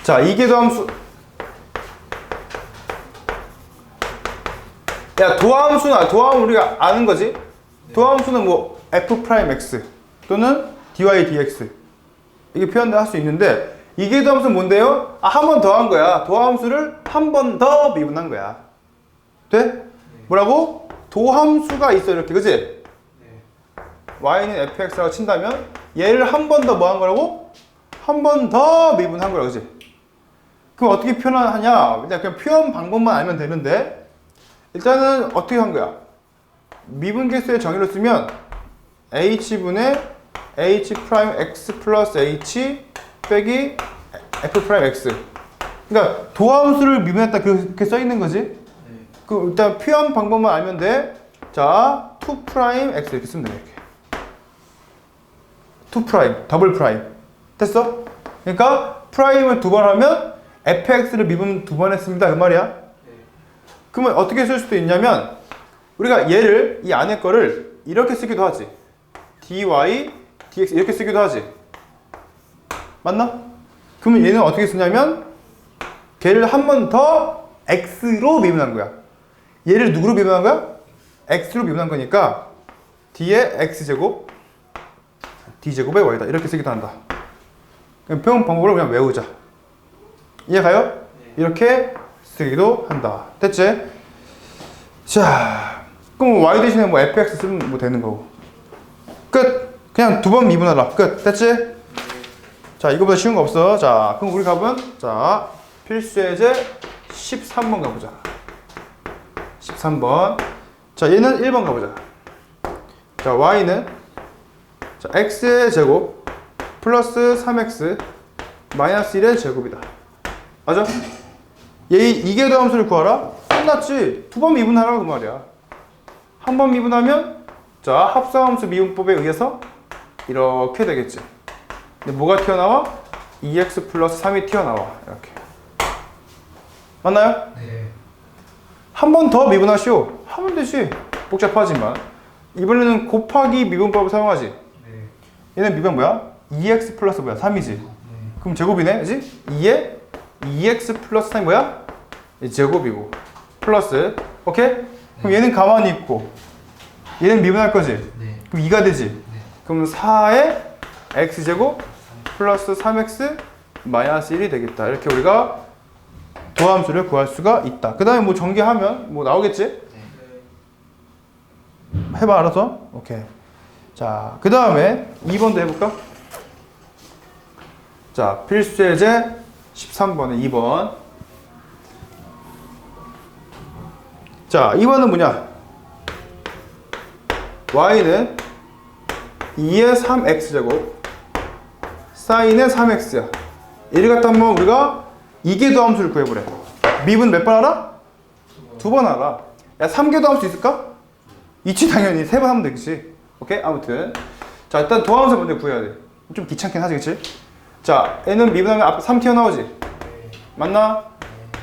자, 이계도함수. 야, 도함 우리가 아는 거지? 도함수는 뭐 f'(x) 또는 dy dx 이게 표현할 수 있는데 이계도함수는 뭔데요? 한 번 더 한 거야. 도함수를 한 번 더 미분한 거야. 돼? 뭐라고? 도함수가 있어 이렇게, 그치? y는 fx라고 친다면 얘를 한 번 더 뭐 한 거라고? 한 번 더 미분한 거라고, 그치? 그럼 어떻게 표현하냐? 그냥 표현 방법만 알면 되는데 일단은 어떻게 한 거야? 미분계수의 정의로 쓰면 h분의 h'(x) 플러스 h 빼기 f'(x). 그러니까 도함수를 미분했다 그렇게 써 있는 거지. 그럼 일단 표현 방법만 알면 돼. 자, 2'x 이렇게 쓰면 돼. 이렇게 2', 더블 프라임. 됐어? 그러니까 프라임을 두 번 하면 fx를 미분 두 번 했습니다 그 말이야. 그러면 어떻게 쓸 수도 있냐면 우리가 얘를 이 안에 거를 이렇게 쓰기도 하지. dy dx 이렇게 쓰기도 하지. 맞나? 그러면 얘는 어떻게 쓰냐면 걔를 한 번 더 x로 미분한 거야. 얘를 누구로 미분한 거야? x로 미분한 거니까 d의 x제곱 d제곱의 y다 이렇게 쓰기도 한다. 그럼 표현 방법으로 그냥 외우자. 이해가요? 이렇게 쓰기도 한다. 됐지? 자, 그럼 y 대신에 뭐 fx 쓰면 뭐 되는 거고. 끝! 그냥 두 번 미분하라. 끝! 됐지? 자, 이거보다 쉬운 거 없어. 자, 그럼 우리 답은 자, 필수예제 13번 가보자. 13번. 자, 얘는 1번 가보자. 자, y는 자, x의 제곱 플러스 3x 마이너스 1의 제곱이다. 맞아? 얘 이계도함수를 구하라? 끝났지. 두 번 미분하라고 그 말이야. 한 번 미분하면 자, 합성함수 미분법에 의해서 이렇게 되겠지. 근데 뭐가 튀어나와? 2x 플러스 3이 튀어나와. 이렇게. 맞나요? 네. 한 번 더 미분하시오. 하면 되지. 복잡하지만. 이번에는 곱하기 미분법을 사용하지. 네. 얘는 미분 뭐야? 2x 플러스 뭐야? 3이지. 그럼 제곱이네. 그지? 2에 2x 플러스 3이 뭐야? 제곱이고. 플러스. 오케이? 그럼 얘는 가만히 있고. 얘는 미분할 거지? 네. 그럼 2가 되지? 네. 그럼 4에 x제곱 플러스 3x 마이너스 1이 되겠다. 이렇게 우리가 도함수를 구할 수가 있다. 그 다음에 뭐 전개하면 뭐 나오겠지? 해봐, 알아서? 오케이. 자, 그 다음에 2번도 해볼까? 자, 필수예제 13번에 2번. 자, 2번은 뭐냐? y는 2의 3x제곱 사인의 3x야. 이를 갖다 한번 우리가 이계도함수를 구해보래. 미분 몇 번 알아? 두 번 알아. 야, 3계도함수 있을까? 있지, 당연히. 세 번 하면 되겠지. 오케이? 아무튼. 자, 일단 도함수 먼저 구해야 돼. 좀 귀찮긴 하지, 그치? 자, 얘는 미분하면 앞에 3 튀어나오지? 맞나?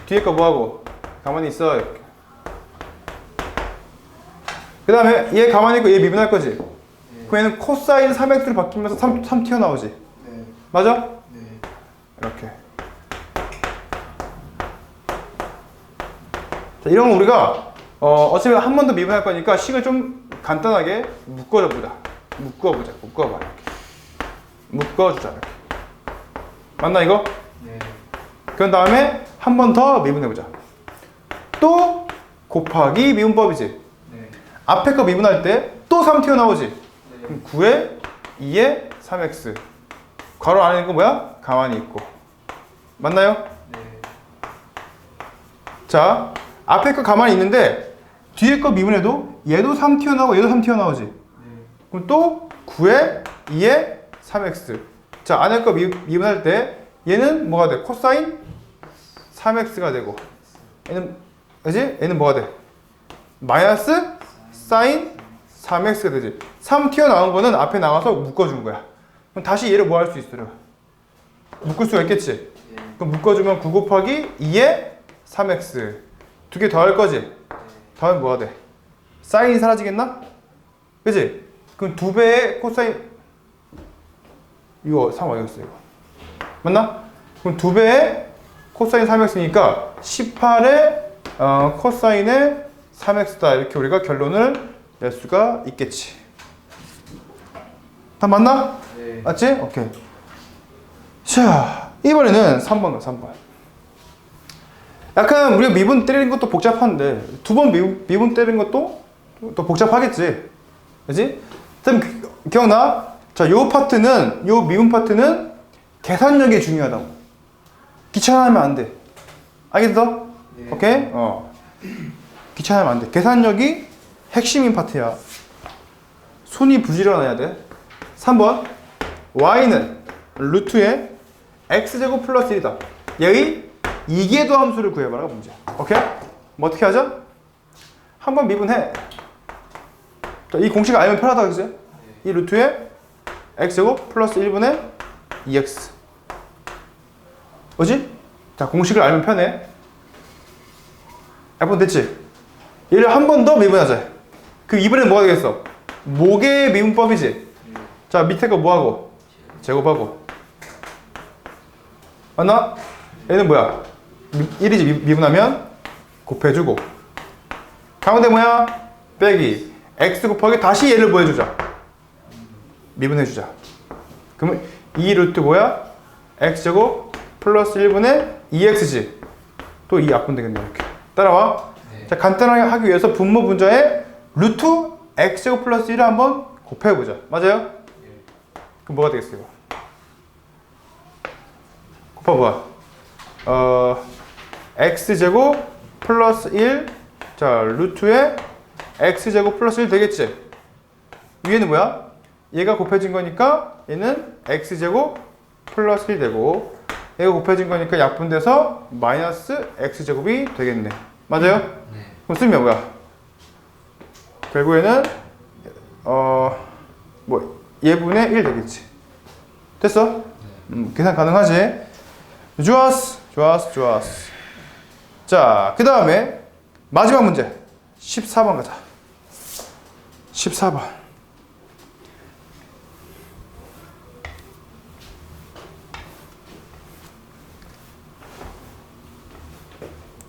뒤에 거 뭐하고? 가만히 있어. 이렇게. 그 다음에 얘 가만히 있고 얘 미분할 거지? 그럼 얘는 코사인 3x로 바뀌면서 3 튀어나오지? 맞아? 이렇게. 자, 이런 거 우리가 어차피 한 번 더 미분할 거니까 식을 좀 간단하게 묶어보자. 묶어봐. 이렇게. 묶어주자. 이렇게. 맞나 이거? 네. 그런 다음에 한 번 더 미분해보자. 또 곱하기 미분법이지? 네. 앞에 거 미분할 때 또 3 튀어나오지? 네. 그럼 9에 2에 3x. 괄호 안에 있는 거 뭐야? 가만히 있고. 맞나요? 네. 자, 앞에 거 가만히 있는데 뒤에 거 미분해도 얘도 3 튀어나오고 얘도 3 튀어나오지? 네. 그럼 또 9에 2에 3x. 자, 안에 거 미분할 때 얘는 뭐가 돼? 코사인 3x가 되고 얘는 그지? 얘는 뭐가 돼? 마이너스 사인 3x가 되지. 3 튀어나온 거는 앞에 나와서 묶어준 거야. 그럼 다시 얘를 뭐 할 수 있어요? 묶을 수가 있겠지? 그럼 묶어주면 9 곱하기 2에 3x. 두 개 더 할 거지? 더하면 뭐가 돼? 사인이 사라지겠나? 그지? 그럼 2배의 코사인 이거 3 어디갔어 이거? 맞나? 그럼 2배의 코사인 3x니까 18의 코사인의 3x다. 이렇게 우리가 결론을 낼 수가 있겠지. 다 맞나? 네. 맞지? 오케이. 자, 이번에는 3번 가, 3번. 약간 우리가 미분 때리는 것도 복잡한데 두 번 미분 때리는 것도 또 복잡하겠지. 그지? 기억나? 자, 요 파트는, 요 미분 파트는 계산력이 중요하다고. 귀찮아하면 안 돼. 알겠어? 네. 오케이? 귀찮아하면 안 돼. 계산력이 핵심인 파트야. 손이 부지런해야 돼. 3번. y는 루트의 x제곱 플러스 1이다. 여기 이계도 함수를 구해봐라 문제. 오케이? 뭐 어떻게 하죠? 한번 미분해. 자, 이 공식 알면 편하다 그지? 이 루트에 x제곱 플러스 1분의 2x. 뭐지? 자, 공식을 알면 편해. F는 됐지? 얘를 한 번 더 미분하자. 그 이번엔 뭐가 되겠어? 목의 미분법이지? 자, 밑에 거 뭐하고? 제곱하고. 맞나? 얘는 뭐야? 1이지 미분하면 곱해주고. 가운데 뭐야? 빼기. x 곱하기 다시 얘를 뭐 해주자? 미분해주자. 그러면 2 루트 뭐야? x제곱 플러스 1분의 2x지. 또 2 약분 되겠네. 이렇게. 따라와. 네. 자, 간단하게 하기 위해서 분모 분자에 루트 x제곱 플러스 1을 한번 곱해보자. 맞아요? 네. 그럼 뭐가 되겠어요? 곱해봐. x제곱 플러스 1. 자, 루트에 x제곱 플러스 1 되겠지? 위에는 뭐야? 얘가 곱해진 거니까 얘는 x제곱 플러스 1 되고, 얘가 곱해진 거니까 약분돼서 마이너스 x제곱이 되겠네. 맞아요? 네. 그럼 쓰면 뭐야? 결국에는 뭐 얘분의 1 되겠지. 됐어? 계산 가능하지? 좋았어. 좋았어. 좋았어. 자, 그 다음에 마지막 문제 14번 가자. 14번.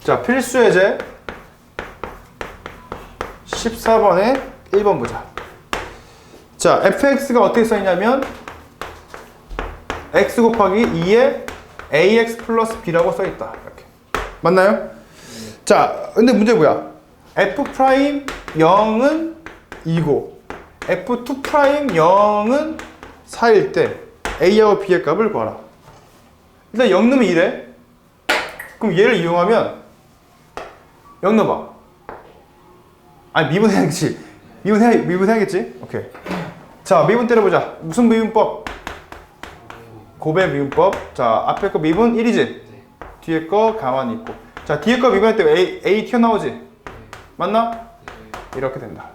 자, 필수 예제 14번에 1번 보자. 자, fx가 어떻게 써있냐면 x 곱하기 2에 ax 플러스 b라고 써있다. 이렇게. 맞나요? 자, 근데 문제 뭐야? f 프라임 0은 2고 f2 프라임 0은 4일 때 a하고 b의 값을 구하라. 일단 0 넣으면 2래. 그럼 얘를 이용하면 0 넣어봐. 아니, 미분해야겠지. 미분해야겠지? 오케이. 자, 미분 때려보자. 무슨 미분법? 곱의 미분법. 자, 앞에 거 미분 1이지? 네. 뒤에 거 가만히 있고. 자, 뒤에 거 미분할 때 A 튀어나오지? 네. 맞나? 네. 이렇게 된다.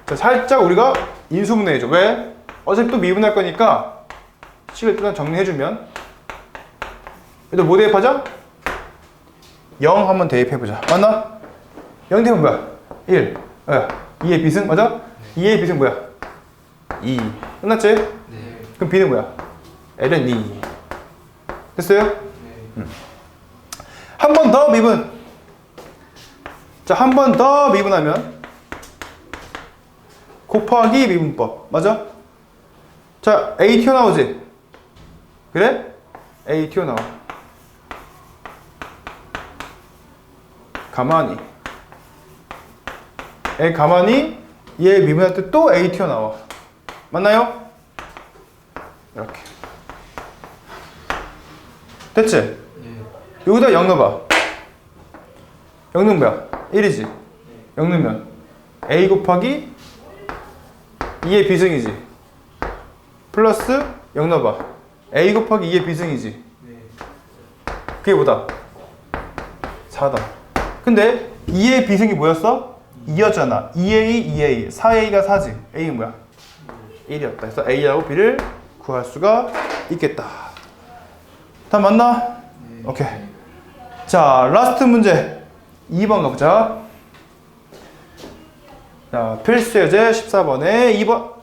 자, 살짝 우리가 인수분해해줘. 왜? 어차피 또 미분할 거니까 식을 일단 정리해주면, 얘도 뭐 대입하자? 0 한번 대입해보자. 맞나? 0 대입은 뭐야? 1. 2의 비승 맞아? 2의 비승 뭐야? 2. 끝났지? 네. 그럼 b는 뭐야? l은 2. 됐어요? 네. 한 번 더 미분. 자, 한 번 더 미분하면 곱하기 미분법. 맞아? 자, a 튀어나오지? 그래? a 튀어나와. 가만히. a 가만히 얘 미분할 때 또 a 튀어나와. 맞나요? 이렇게. 됐지? 네. 여기다 0 넣어봐. 0 넣으면 뭐야? 1이지? 0 넣으면 a 곱하기 2의 비승이지? 플러스 0 넣어봐. a 곱하기 2의 비승이지? 네. 그게 뭐다? 4다. 근데 2의 비승이 뭐였어? 2였잖아. 2a, 2a. 4a가 4지. a는 뭐야? 1이었다. 그래서 a하고 b를 구할 수가 있겠다. 다 맞나? 네. 오케이. 자, 라스트 문제 2번 가보자. 자, 필수 예제 14번에 2번.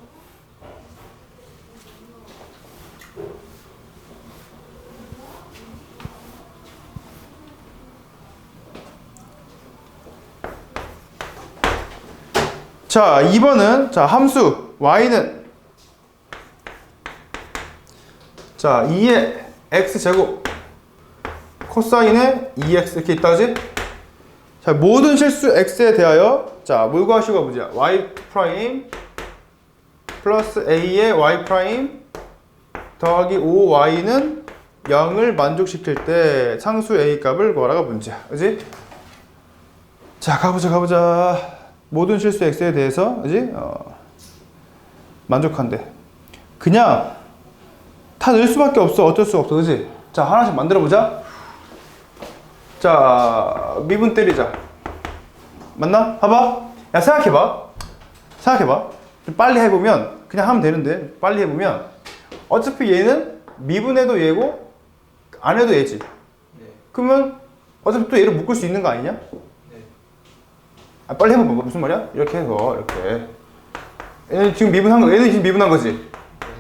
자, 2번은 자, 함수 y는 자, 2의 x제곱 코사인의 2x 이렇게 있다지? 자, 모든 실수 x에 대하여 자, 뭘 구하시고 보자. y 프라임 플러스 a의 y 프라임 더하기 5y는 0을 만족시킬 때 상수 a 값을 구하라가 문제야. 그지? 자, 가보자. 모든 실수 x에 대해서, 그지? 만족한대. 그냥 다 넣을 수밖에 없어. 어쩔 수 없어. 그지? 자, 하나씩 만들어보자. 자, 미분 때리자. 맞나? 봐봐. 야, 생각해봐. 좀 빨리 해보면, 그냥 하면 되는데, 빨리 해보면, 어차피 얘는 미분해도 얘고, 안 해도 얘지. 네. 그러면, 어차피 또 얘를 묶을 수 있는 거 아니냐? 네. 아, 빨리 해봐. 무슨 말이야? 이렇게 해서, 이렇게. 얘는 지금 미분한 거, 얘는 지금 미분한 거지?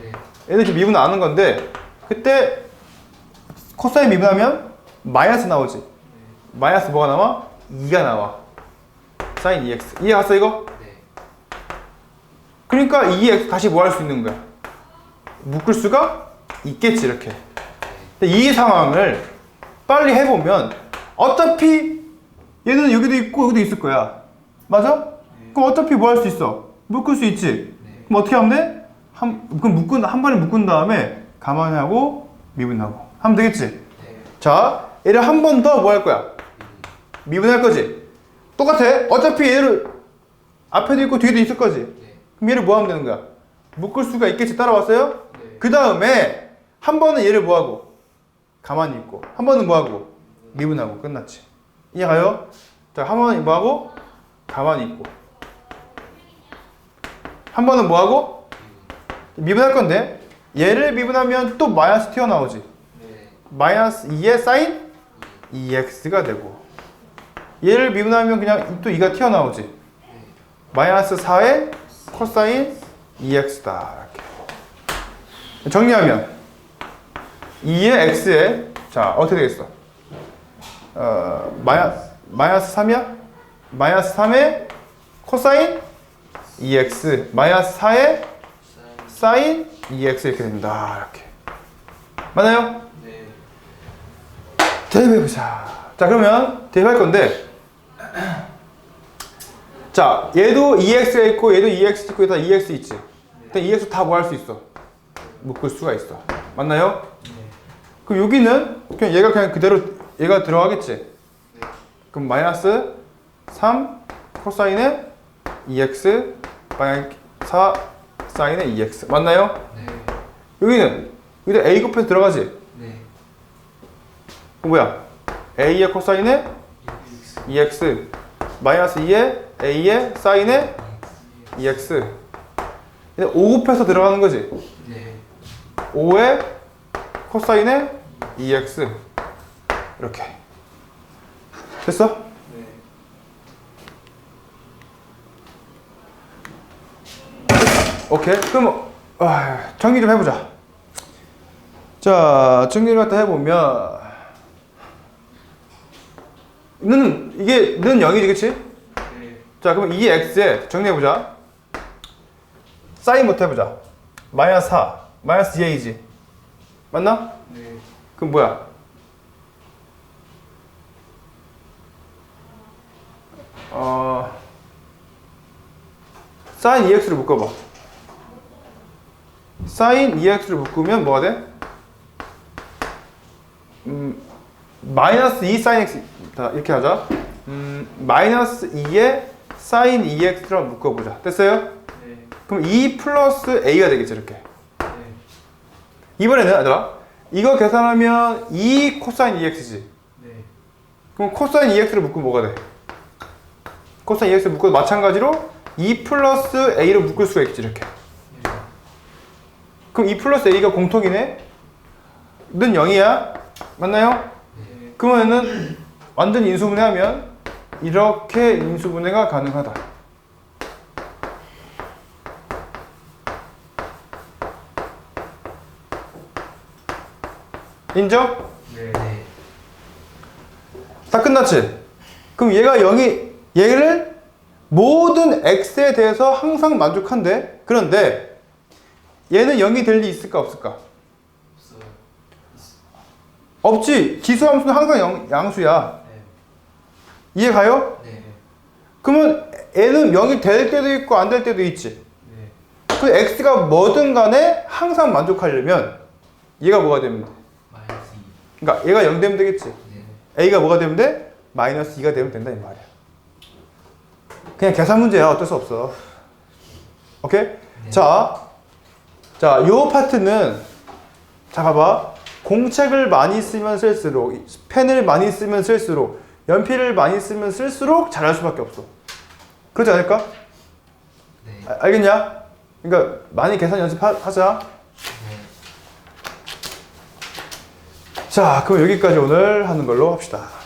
네. 얘는 지금 미분 안 하는 건데, 그때, 코사인 미분하면, 마이너스 나오지? 네. 마이너스 뭐가 나와? 2가 나와. 사인 2x. 이해 갔어, 이거? 네. 그러니까 2x 다시 뭐 할 수 있는 거야? 묶을 수가 있겠지, 이렇게. 근데 이 상황을 빨리 해보면 어차피 얘는 여기도 있고 여기도 있을 거야. 맞아? 네. 그럼 어차피 뭐 할 수 있어? 묶을 수 있지? 네. 그럼 어떻게 하면 돼? 그럼 한 번에 묶은 다음에 가만히 하고 미분하고 하면 되겠지? 네. 자, 얘를 한 번 더 뭐 할 거야? 미분할 거지? 똑같아. 어차피 얘를 앞에도 있고 뒤에도 있을 거지? 네. 그럼 얘를 뭐 하면 되는 거야? 묶을 수가 있겠지? 따라왔어요? 네. 그 다음에 한 번은 얘를 뭐 하고? 가만히 있고 한 번은 뭐 하고? 미분하고 끝났지. 이해가요? 자, 한 번은 뭐 하고? 가만히 있고 한 번은 뭐 하고? 미분할 건데 얘를 미분하면 또 마이너스 튀어나오지. 네. 마이너스 2의 사인 2x가 되고 얘를 미분하면 그냥 또 2가 튀어나오지. 마이너스 4의 코사인 2x다. 이렇게 정리하면 2의 x에 자 어떻게 되겠어? 마이너스 3이야? 마이너스 3의 코사인 2x 마이너스 4의 사인 2x 이렇게 됩니다. 이렇게 맞나요? 네. 대입해보자. 자, 그러면 대입할 건데 자, 얘도 2x가 있고 얘도 2x 있고 다 2x 있지. 근데 2x 다 뭐 할 수 있어? 묶을 수가 있어. 맞나요? 네. 그럼 여기는 그냥 얘가 그냥 그대로 얘가 들어가겠지. 네. 그럼 마이너스 3 코사인의 2x 마이너스 4 사인의 2x 맞나요? 네. 여기는 여기다 a 곱해서 들어가지. 네. 그럼 뭐야? a의 코사인의 2x 마이너스 2의 a의 사인의 2x 5 곱해서 들어가는 거지. 네. 5의 코사인의 2x 이렇게 됐어? 네. 오케이. 그럼 정리 좀 해보자. 자, 정리를 갖다 해보면 이게 는 0이지, 그치? 네. 자, 그럼 이 x에 정리해보자. 사인부터 해보자. 마이너스 4 마이너스 2a지 맞나? 네. 그럼 뭐야? 사인 2x를 묶어봐. 사인 2x를 묶으면 뭐가 돼? 마이너스 2 사인 x 이렇게 하자. 마이너스 2에 사인 2x를 묶어보자. 됐어요? 네. 그럼 2 플러스 a가 되겠지 이렇게. 네. 이번에는 얘들아 이거 계산하면 2 코사인 2x지. 네. 그럼 코사인 2x를 묶으면 뭐가 돼? 코사인 2x를 묶어도 마찬가지로 2 플러스 a로 묶을 수가 있지 이렇게. 네. 그럼 2 플러스 a가 공통이네? 는 0이야? 맞나요? 네. 그러면은 완전 인수분해하면 이렇게 인수분해가 가능하다. 인정? 네. 다 끝났지? 그럼 얘가 0이 얘를 모든 x에 대해서 항상 만족한대. 그런데 얘는 0이 될 리 있을까 없을까? 없어요. 없지. 기수함수는 항상 양수야. 네. 이해 가요? 네. 그러면 얘는 0이 될 때도 있고 안 될 때도 있지. 네. 그 x가 뭐든 간에 항상 만족하려면 얘가 뭐가 되면 돼? 마이너스 2. 그러니까 얘가 0 되면 되겠지. 네. a가 뭐가 되면 돼? 마이너스 2가 되면 된다 이 말이야. 그냥 계산 문제야. 어쩔 수 없어. 오케이? 네. 자, 요 파트는 자 봐봐. 공책을 많이 쓰면 쓸수록 펜을 많이 쓰면 쓸수록 연필을 많이 쓰면 쓸수록 잘할 수밖에 없어. 그렇지 않을까? 네. 알겠냐? 그러니까 많이 계산 연습하자. 네. 자, 그럼 여기까지 오늘 하는 걸로 합시다.